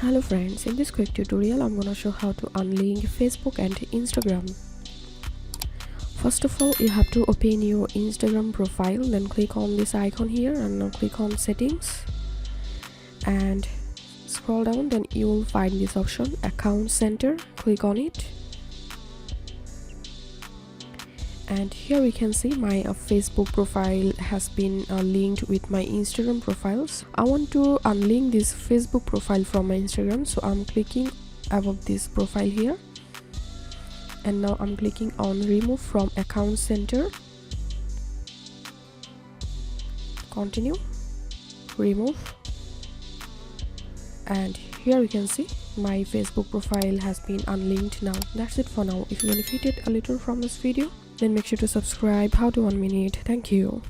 Hello friends, in this quick tutorial I'm gonna show how to unlink Facebook and Instagram. First of all, you have to open your Instagram profile, then click on this icon here and now click on settings and scroll down. Then you will find this option account center. Click on it and here we can see my Facebook profile has been linked with my Instagram profiles. I want to unlink this Facebook profile from my Instagram, so I'm clicking above this profile here and now I'm clicking on remove from account center. Continue, remove, and here you can see my Facebook profile has been unlinked now. That's it for now. If you benefited a little from this video, then make sure to subscribe. How to 1 minute. Thank you.